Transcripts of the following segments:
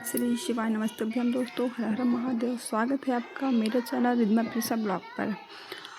श्री शिवाय नमस्तुभ्यम दोस्तों, हर हर महादेव। स्वागत है आपका मेरे चैनल रिद्मा प्रिसा ब्लॉग पर।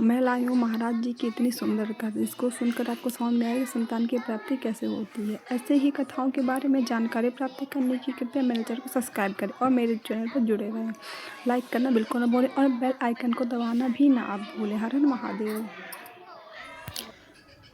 मैं लाई हूँ महाराज जी की इतनी सुंदर कथा, जिसको सुनकर आपको समझ में आएगी संतान की प्राप्ति कैसे होती है। ऐसे ही कथाओं के बारे में जानकारी प्राप्त करने की कृपया मेरे चैनल को सब्सक्राइब करें और मेरे चैनल पर जुड़े रहें। लाइक करना बिल्कुल न भूलें और बेल आइकन को दबाना भी ना आप भूलें। हर हर महादेव।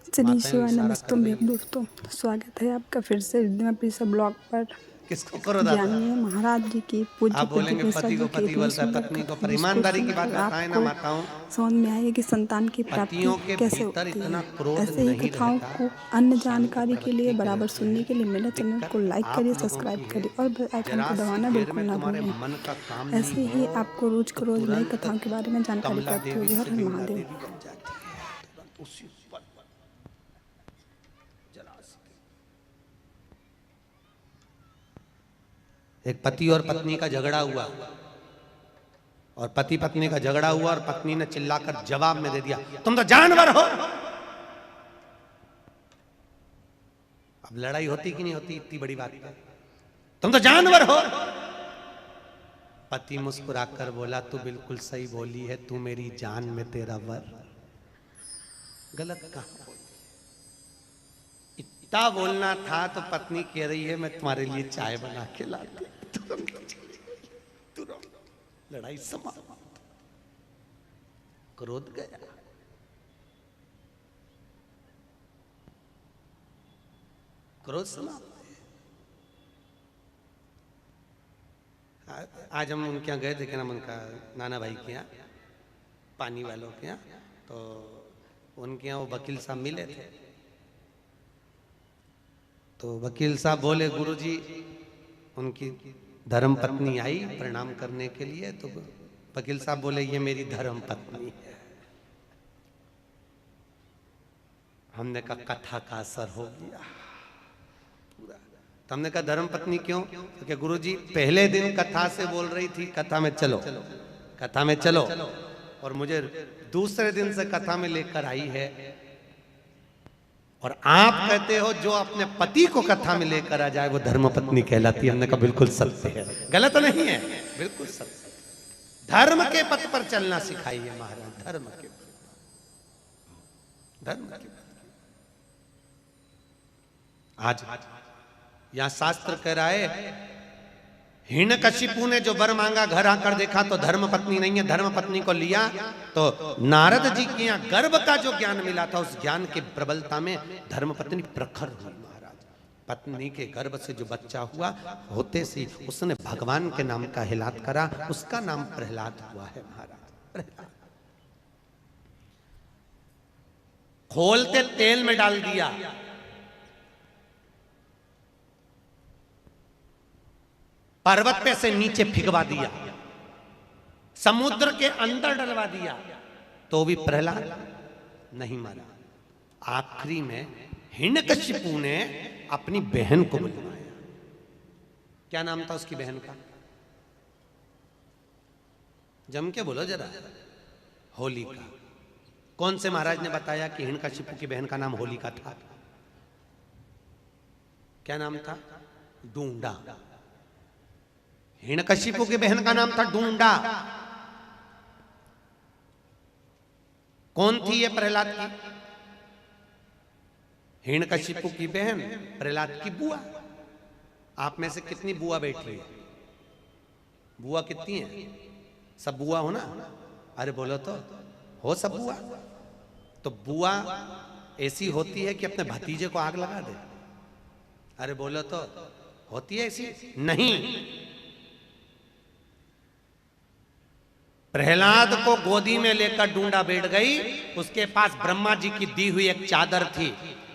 श्री शिवाय नमस्तुभ्यम दोस्तों, स्वागत है आपका फिर से रिद्मा प्रिसा ब्लॉग पर। किसको करो दादा? जानिए महाराज जी की पूज्य आप बोलेंगे पति को पति बोलता है, पत्नी को पर। ईमानदारी की बात बताएं ना माताओं, समझ में आएगी कि संतान की प्राप्ति कैसे होती है। ऐसे ही कथाओं को अन्य जानकारी के लिए बराबर सुनने के लिए मेरे चैनल को लाइक करिए, सब्सक्राइब करिए और बेल आइकन को दबाना बिल्कुल ना भूलें। ऐसे ही आपको रोज को रोज नई कथाओं के बारे में जानकारी प्राप्त होगी। हर हर महादेव। एक पति और पत्नी का झगड़ा हुआ और पति पत्नी का झगड़ा हुआ और पत्नी ने चिल्लाकर जवाब में दे दिया, तुम तो जानवर हो। अब लड़ाई होती कि नहीं होती इतनी बड़ी बात है, तुम तो जानवर हो। पति मुस्कुराकर बोला, तू बिल्कुल सही बोली है, तू मेरी जान में तेरा वर। गलत कहा? इतना बोलना था तो पत्नी कह रही है, मैं तुम्हारे लिए चाय बना के लाती। लड़ाई समाप्त, क्रोध गया। क्रोध समाप्त। आज हम उनके यहाँ गए थे, क्या नाम उनका, नाना भाई के यहाँ, पानी वालों के यहाँ। तो उनके यहाँ वो वकील साहब मिले थे। तो वकील साहब बोले, गुरुजी उनकी धर्म पत्नी आई प्रणाम करने के लिए। तो वकील साहब बोले, ये मेरी धर्म पत्नी है। हमने कहा कथा का असर हो गया पूरा। तो हमने कहा धर्म पत्नी क्यों? क्योंकि गुरुजी पहले दिन कथा से बोल रही थी, कथा में चलो, कथा में चलो, और मुझे दूसरे दिन से कथा में लेकर आई है। और आप कहते हो जो अपने पति को कथा में लेकर आ जाए वो धर्म पत्नी कहलाती है। हमने कहा बिल्कुल सत्य है, गलत नहीं है, बिल्कुल सत्य। धर्म के पथ पर चलना सिखाइए महाराज, धर्म के पथ, धर्म के पथ। आज यहां शास्त्र कह रहा है, हिरण्यकशिपु ने जो वर मांगा, घर आकर देखा तो धर्म पत्नी नहीं है। धर्म पत्नी को लिया तो नारद जी के यहाँ गर्भ का जो ज्ञान मिला था, उस ज्ञान की प्रबलता में धर्म पत्नी प्रखर हुई महाराज। पत्नी के गर्भ से जो बच्चा हुआ, होते से उसने भगवान के नाम का हिलात करा, उसका नाम प्रहलाद हुआ है महाराज। प्रहलाद खोलते तेल में डाल दिया, पर्वत पे से नीचे फिगवा दिया, समुद्र के अंदर डलवा दिया, तो भी प्रहलाद नहीं मरा। आखिरी में हिरण्यकशिपु ने अपनी बहन को बुलवाया। क्या नाम था उसकी बहन का? जम के बोलो जरा। होलिका। कौन से महाराज ने बताया कि हिरण्यकशिपु की बहन का नाम होलिका था? क्या नाम था? डूंडा। हिरण्यकशिपु की बहन का नाम था डूंडा। कौन थी ये? प्रहलाद की। हिरण्यकशिपु की बहन प्रहलाद की बुआ। आप में से कितनी बुआ बैठी है? बुआ कितनी है? सब बुआ हो ना? अरे बोलो तो, हो सब बुआ? तो बुआ ऐसी होती है कि अपने भतीजे को आग लगा दे? अरे बोलो तो, होती है ऐसी? नहीं। प्रहलाद को गोदी में लेकर डूंडा बैठ गई। उसके पास ब्रह्मा जी की दी हुई एक चादर थी।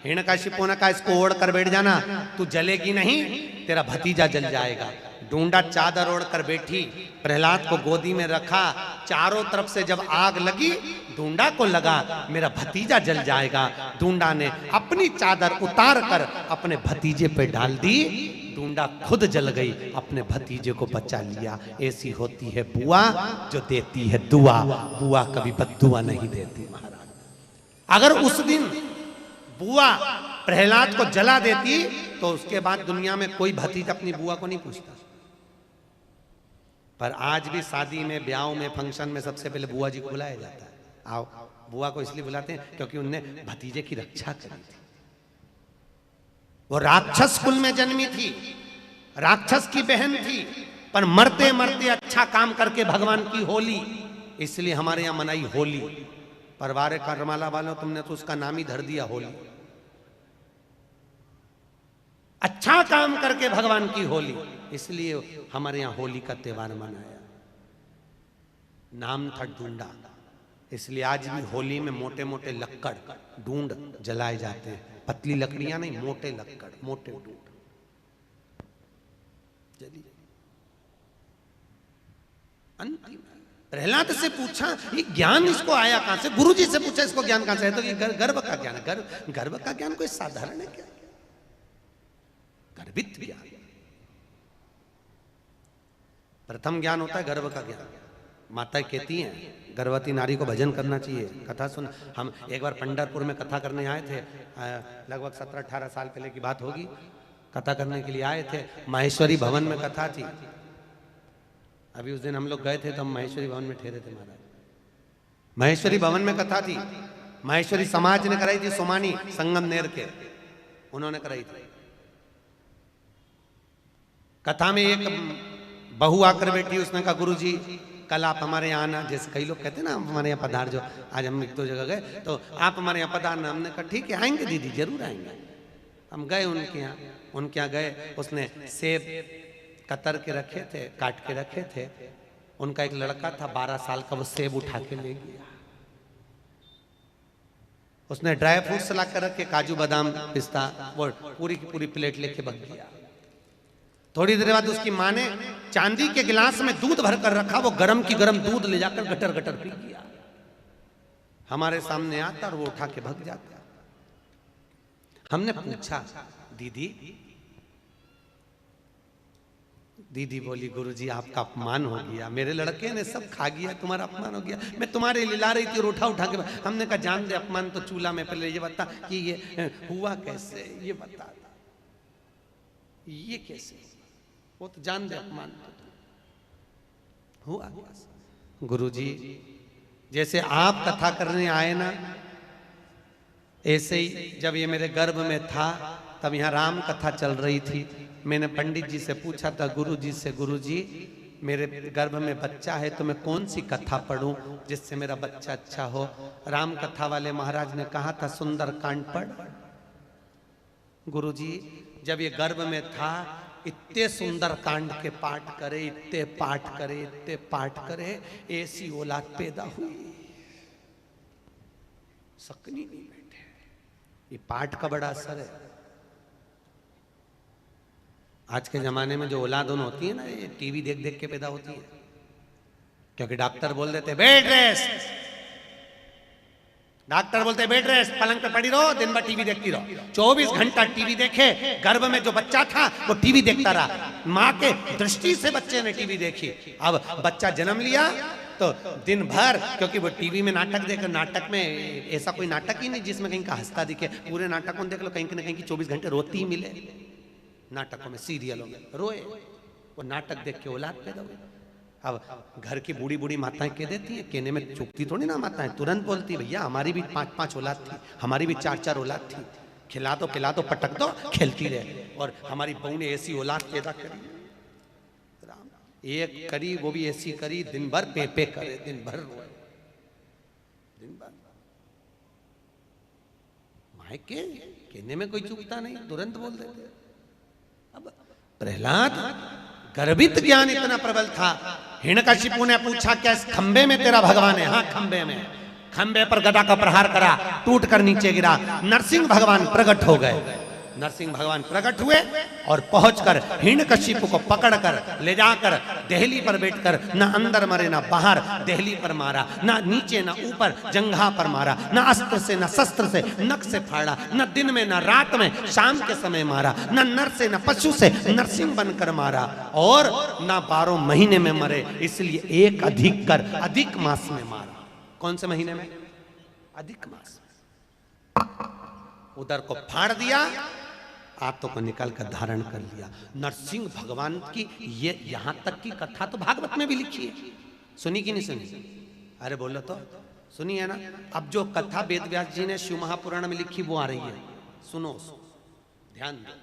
हिरण्यकशिपु ने कहा, इसको ओढ़ कर बैठ जाना, तू जलेगी नहीं, तेरा भतीजा जल जाएगा। डूंडा चादर ओढ़ कर बैठी, प्रहलाद को गोदी में रखा। चारों तरफ से जब आग लगी, डूंडा को लगा मेरा भतीजा जल जाएगा। डूंडा ने अपनी चादर उतार कर अपने भतीजे पे डाल दी। डूंडा खुद जल गई, अपने भतीजे को बचा लिया। ऐसी होती है बुआ जो देती है दुआ। बुआ कभी बद्दुआ नहीं देती महाराज। अगर उस दिन बुआ प्रहलाद को जला देती तो उसके बाद दुनिया में कोई भतीजा अपनी बुआ को नहीं पूछता। पर आज भी शादी में, ब्याह में, फंक्शन में सबसे पहले बुआ जी को बुलाया जाता है। आओ, बुआ को इसलिए बुलाते हैं क्योंकि उनने भतीजे की रक्षा करी थी। वो राक्षस कुल में जन्मी थी, राक्षस की बहन थी, पर मरते मरते अच्छा काम करके भगवान की होली, इसलिए हमारे यहां मनाई होली। परवारे करमाला वालों, तुमने तो उसका नाम ही धर दिया होली। अच्छा काम करके भगवान की होली, इसलिए हमारे यहां होली का त्योहार मनाया। नाम था ढूंढा, इसलिए आज भी होली में मोटे मोटे लक्कड़ ढूंढ जलाए जाते हैं। पतली लकड़ियां नहीं, मोटे लक्कड़, मोटे ढूंढ जली। अंतिम प्रहलाद से पूछा ये ज्ञान इसको आया कहां से? गुरु जी से पूछा इसको ज्ञान कहां से है? तो ये गर्भ का ज्ञान। गर्भ का ज्ञान कोई साधारण है क्या? गर्भित ज्ञान। प्रथम ज्ञान होता है गर्भ का ज्ञान। माता कहती हैं गर्भवती नारी को भजन करना चाहिए। कथा सुन, हम एक बार पंढरपुर में कथा करने आए थे, लगभग 17-18 साल पहले की बात होगी। कथा करने के लिए आए थे, माहेश्वरी भवन में कथा थी। अभी उस दिन हम लोग गए थे तो हम माहेश्वरी भवन में ठहरे थे महाराज। माहेश्वरी भवन में कथा थी, माहेश्वरी समाज ने कराई थी, सोमानी संगमनेर के, उन्होंने कराई थी। कथा में एक बहू आकर बैठी, उसने कहा गुरु जी कल आप हमारे यहाँ आना। जैसे कई लोग कहते हैं ना हमारे यहाँ पधार जो, आज हम एक दो जगह गए तो आप हमारे यहाँ पधारना। हमने कहा ठीक है आएंगे दीदी, जरूर आएंगे। हम गए उनके यहाँ गए, उसने सेब कतर के रखे थे, काट के रखे थे। उनका एक लड़का था 12 साल का, वो सेब उठा के ले गया। उसने ड्राई फ्रूट्स ला कर रखे, काजू बादाम पिस्ता, वो पूरी की पूरी प्लेट लेके भाग गया। थोड़ी देर बाद उसकी माँ ने चांदी के गिलास में दूध भरकर रखा, वो गरम की गरम दूध ले जाकर गटर गटर पी गया। हमारे सामने आता और वो उठा के भाग जाता। हमने पूछा दीदी बोली गुरुजी आपका अपमान हो गया, मेरे लड़के ने सब खा गया, तुम्हारा अपमान हो गया। मैं तुम्हारे लिए ला रही थी और उठा के। हमने कहा जान दे अपमान तो चूल्हा में, पहले ये बता कि ये हुआ कैसे, ये बता ये कैसे, वो तो जान दे अपमान तो हुआ। गुरुजी जैसे आप कथा करने आए ना, ऐसे ही जब ये मेरे गर्भ में था तब यहाँ राम कथा चल रही थी। मैंने पंडित जी से पूछा था गुरुजी से, गुरुजी मेरे गर्भ में बच्चा है तो मैं कौन सी कथा पढ़ूं जिससे मेरा बच्चा अच्छा हो? राम कथा वाले महाराज ने कहा था सुंदर कांड पढ़। गुरुजी जब ये गर्भ में था इतने सुंदर कांड के पाठ करे, इतने पाठ करे, ऐसी औलाद पैदा हुई, सकनी नहीं बैठे। ये पाठ का बड़ा असर है। आज के जमाने में जो औलाद होती है ना, ये टीवी देख देख के पैदा होती है, क्योंकि डॉक्टर बोल देते बेड रेस्ट, डॉक्टर बोलते बेड रेस्ट, पलंग पे पड़ी रहो, दिन भर टीवी देखती रहो। 24 घंटा टीवी देखे, गर्भ में जो बच्चा था वो टीवी देखता रहा। माँ के दृष्टि से बच्चे ने टीवी देखी। अब बच्चा जन्म लिया तो दिन भर, क्योंकि वो टीवी में नाटक देखे, नाटक में ऐसा कोई नाटक ही नहीं जिसमें कहीं का हंसता दिखे। पूरे नाटक में देख लो कहीं ना कहीं की 24 घंटे रोती ही मिले। नाटकों में, सीरियलों में रोए, वो नाटक देख के औलाद पैदा हुई। अब घर की बूढ़ी बूढ़ी माताएं कह देती हैं, कहने में चुकती थोड़ी ना माताएं, तुरंत बोलती भैया हमारी भी 5-5 औलाद थी, हमारी भी 4-4 औलाद थी, खिला दो पिला दो पटक दो, खेलती रहे। और हमारी बहू ने ऐसी औलाद पैदा करी, एक करी वो भी ऐसी करी, दिन भर पे करे, दिन भर रोए, दिन भर। मायके कहने में कोई चूकता नहीं, तुरंत बोल देते। अब प्रहलाद गर्भित ज्ञान इतना प्रबल था। हिरण्यकशिपु ने पूछा क्या इस खंबे में तेरा भगवान है? हाँ खंबे में। खंबे पर गदा का प्रहार करा, टूट कर नीचे गिरा। नरसिंह भगवान प्रकट हो गए। नरसिंह भगवान प्रकट हुए और पहुंचकर हिरण्यकशिपु को पकड़कर ले जाकर देहली पर बैठकर न अंदर मरे न बाहर, देहली पर मारा, न नीचे न ऊपर, जंघा पर मारा, न अस्त्र से न शस्त्र से, नख से फाड़ा, न दिन में न रात में, शाम के समय मारा, न नर से न पशु से, नरसिंह बनकर मारा, और न 12 महीने में मरे, इसलिए एक अधिक कर अधिक मास में मारा। कौन से महीने में? अधिक मास में। उधर को फाड़ दिया आत्मा को निकाल कर धारण कर लिया। नरसिंह भगवान की ये यहां तक की कथा तो भागवत में भी लिखी है, सुनी कि नहीं सुनी? अरे बोलो तो, सुनी है ना? अब जो कथा वेद व्यास जी ने शिव महापुराण में लिखी वो आ रही है, सुनो, ध्यान दो।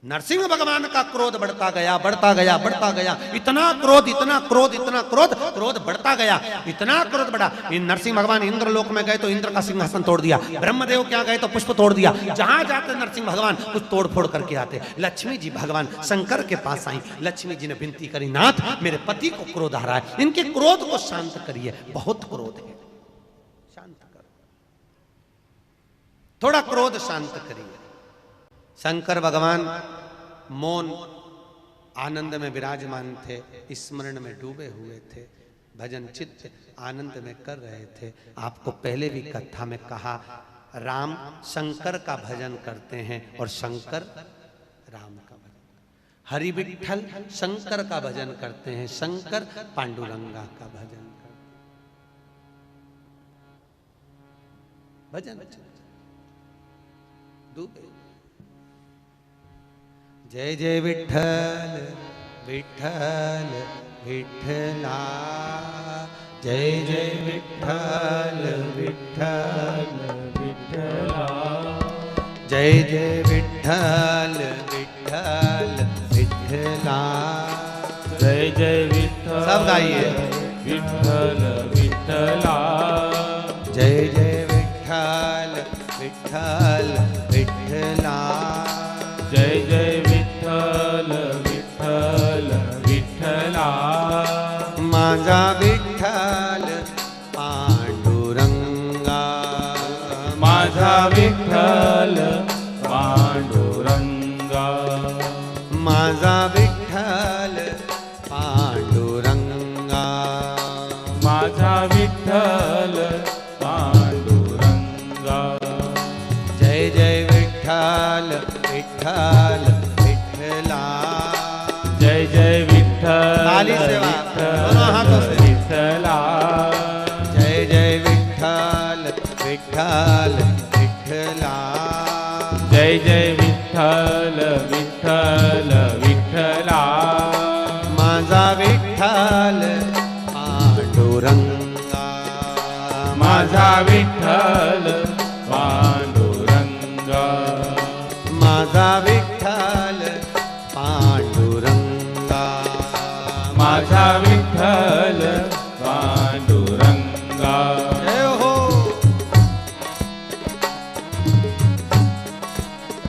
नरसिंह भगवान का क्रोध बढ़ता गया, बढ़ता गया, बढ़ता गया, इतना क्रोध, इतना क्रोध, इतना क्रोध, क्रोध बढ़ता गया, इतना क्रोध बढ़ा। इन नरसिंह भगवान इंद्रलोक में गए तो इंद्र का सिंहासन तोड़ दिया, ब्रह्मदेव क्या गए तो पुष्प तोड़ दिया, जहां जाते नरसिंह भगवान कुछ तोड़ फोड़ करके आते। लक्ष्मी जी भगवान शंकर के पास आई, लक्ष्मी जी ने विनती करी, नाथ मेरे पति को क्रोध आ रहा है, इनके क्रोध को शांत करिए, बहुत क्रोध है, शांत करो, थोड़ा क्रोध शांत करिए। शंकर भगवान मौन आनंद में विराजमान थे, स्मरण में डूबे हुए थे, भजन चित्त आनंद में कर रहे थे। आपको पहले भी कथा में कहा, राम शंकर का भजन करते हैं और शंकर राम का भजन, हरि विठ्ठल शंकर का भजन करते हैं, शंकर पांडुरंगा का भजन करते भजन डूबे। जय जय विठ्ठल विठ्ठल विठ्ठला, जय जय विठ्ठल विठ्ठल विठ्ठला, जय जय विठ्ठल विठ्ठल विठ्ठला, जय जय विठ्ठल, सब गाइए, विठ्ठल विठ्ठला, जय जय विठ्ठल विठ्ठल विठ्ठला, जय जय विठ्ठल विठ्ठल विठ्ठला, माझा विठ्ठल पांडुरंगा, माझा विठ्ठल पांडुरंगा, माझा विठ्ठल पांडुरंगा, माझा विठ्ठल पांडुरंगा, जय जय विठ्ठल विठ्ठल विठ्ठला, जय जय विठ्ठल ताली से बात, दोनों हाथों से, विठ्ठला, जय जय विठ्ठल विठ्ठल विठ्ठला, जय जय विठ्ठल विठ्ठल विठ्ठला, माझा विठ्ठल पांडुरंगा, माझा विठ्ठल पांडुरंगा, माझा विठ्ठल पांडुरंगा, माझा विठ्ठल पांडुरंगा, जय हो,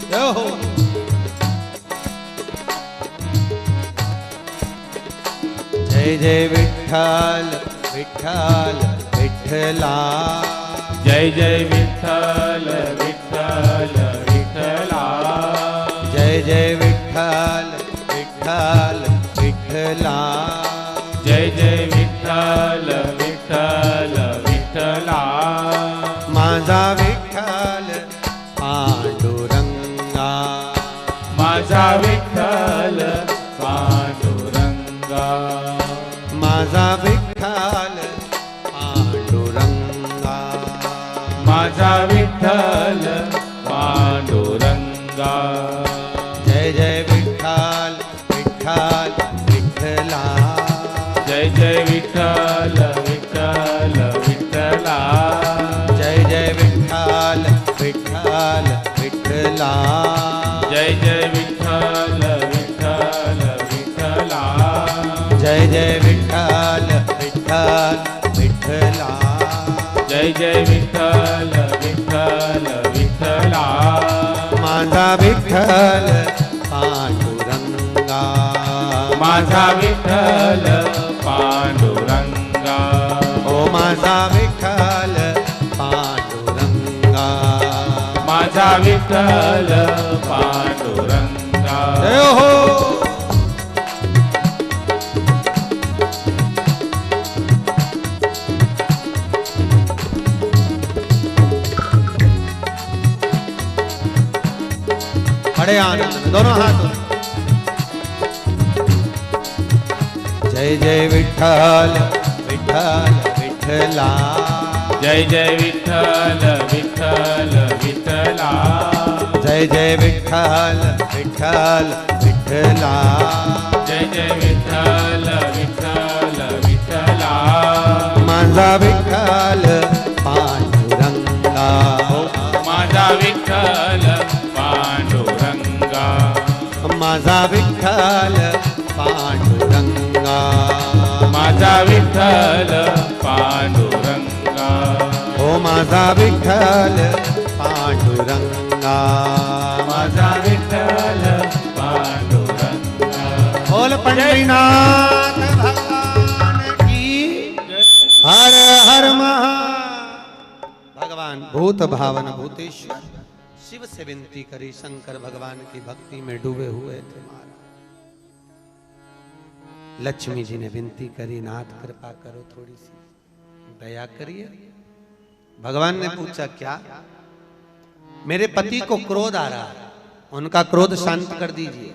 जय हो। जय जय विठ्ठल विठ्ठल विठ्ठला, जय जय विठ्ठल विठ्ठल विठ्ठला, जय जय विठ्ठल विठ्ठल विठ्ठला, जय जय विठ्ठल विठ्ठल विठ्ठला, माझा विठ्ठल पांडुरंगा, माझा विठ्ठल पांडुरंगा, माझा विठ्ठल पांडुरंगा, माझा विठ्ठल पांडुरंगा, जय जय विठ्ठल विठ्ठल विठ्ठला, जय जय विठ्ठल विठ्ठल विठ्ठला, जय जय विठ्ठल विठ्ठल विठ्ठला, जय जय विठ्ठल विठ्ठल विठ्ठला, जय जय विठ्ठल विठ्ठल विठ्ठला, जय जय विठ्ठल विठ्ठल विठ्ठला, माझा विठ्ठल पांडुरंगा, माझा विठ्ठल पांडुरंगा, ओ माझा विठ्ठल पांडुरंगा, माझा विठ्ठल पांडुरंगा, जय हो। बड़े आनंद में दोनों हाथों, जय जय विठ्ठल विठ्ठल विठ्ठला, जय जय विठ्ठल विठ्ठल विठ्ठला, जय जय विठ्ठल विठ्ठल विठ्ठला जय जय विठ्ठल विठ्ठल विठ्ठला माझा विठ्ठल पांडुरंगा माझा विठ्ठल पांडुरंगा माझा विठ्ठल पांडुरंगा माझा विठ्ठल पांडुरंगा ओ माझा विठ्ठल पांडुरंगा माझा विठ्ठल पांडुरंगा बोल पंढरीनाथ भगवान की हर हर महा भगवान भूत भावन भूतेश्वर शिव से विनती करी शंकर भगवान की भक्ति में डूबे हुए थे महाराज। लक्ष्मी जी ने विनती करी नाथ कृपा करो थोड़ी सी दया करिए। भगवान ने पूछा क्या? मेरे पति को क्रोध आ रहा है, उनका क्रोध शांत कर दीजिए।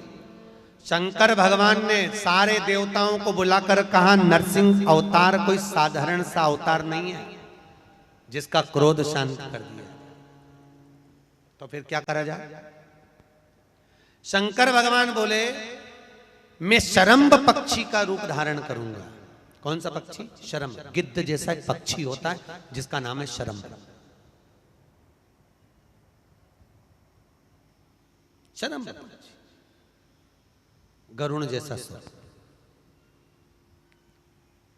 शंकर भगवान ने सारे देवताओं को बुलाकर कहा नरसिंह अवतार कोई साधारण सा अवतार नहीं है जिसका क्रोध शांत कर दिया। तो फिर क्या करा जाए? शंकर भगवान बोले मैं शरम्भ पक्षी का रूप धारण करूंगा। कौन सा पक्षी? शरम्भ, गिद्ध जैसा एक पक्षी होता है जिसका नाम है शरम्भ। शरम्भ पक्षी, गरुण जैसा स्वर।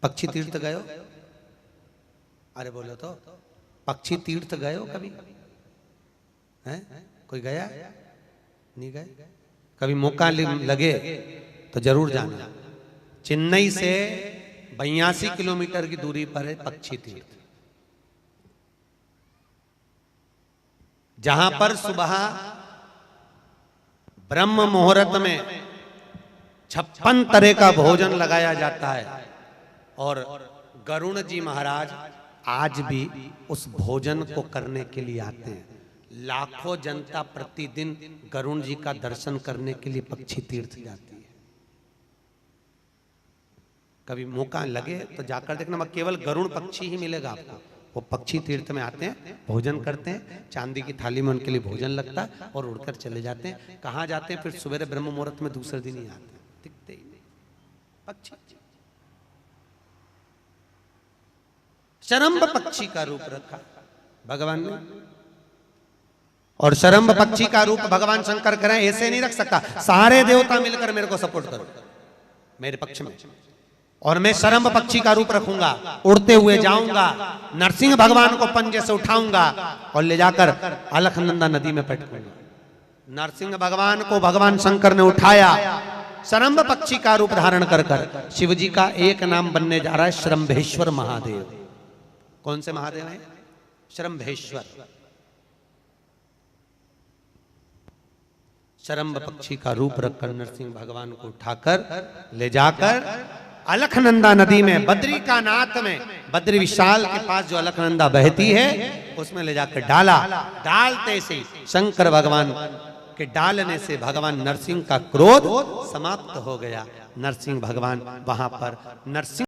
पक्षी तीर्थ गए हो? अरे बोलो तो, पक्षी तीर्थ गए हो कभी? हैं? कोई गया? नहीं गए? कभी मौका लगे तो जरूर जाना। चेन्नई से 82 किलोमीटर की दूरी पर है पक्षी तीर्थ, जहां पर सुबह ब्रह्म मुहूर्त में 56 तरह का भोजन लगाया जाता है और गरुण जी महाराज आज भी उस भोजन को करने के लिए आते हैं। लाखों जनता प्रतिदिन गरुण जी का दर्शन करने के लिए पक्षी तीर्थ जाती है। कभी मौका लगे तो जाकर देखना, मगर केवल गरुड़ पक्षी ही मिलेगा आपको। वो पक्षी तीर्थ में आते हैं, भोजन करते हैं, चांदी की थाली में उनके लिए भोजन लगता है और उड़कर चले जाते हैं। कहाँ जाते हैं? फिर सवेरे ब्रह्म मुहूर्त में दूसरे दिन ही आते हैं, दिखते ही नहीं पक्षी। शरम्भ पक्षी का रूप रखा भगवान ने, और शरम्भ पक्षी का रूप भगवान शंकर करें ऐसे नहीं रख सकता। सारे देवता मिलकर मेरे को सपोर्ट करो मेरे पक्ष में, और मैं शरम्भ पक्षी का रूप रखूंगा, उड़ते हुए जाऊंगा, नरसिंह भगवान को पंजे से उठाऊंगा और ले जाकर अलखनंदा नदी में पटकूंगा। नरसिंह भगवान को भगवान शंकर ने उठाया शरम्भ पक्षी का रूप धारण कर कर। शिव जी का एक नाम बनने जा रहा है शरम्भेश्वर महादेव। कौन से महादेव हैं? शरम्भेश्वर। शरम्भ पक्षी का रूप रखकर नरसिंह भगवान को उठाकर ले जाकर अलखनंदा नदी में, बद्री का नाथ में, बद्री विशाल के पास जो अलखनंदा बहती है उसमें ले जाकर डाला। डालते से शंकर भगवान के डालने से भगवान नरसिंह का क्रोध समाप्त हो गया। नरसिंह भगवान वहां पर नरसिंह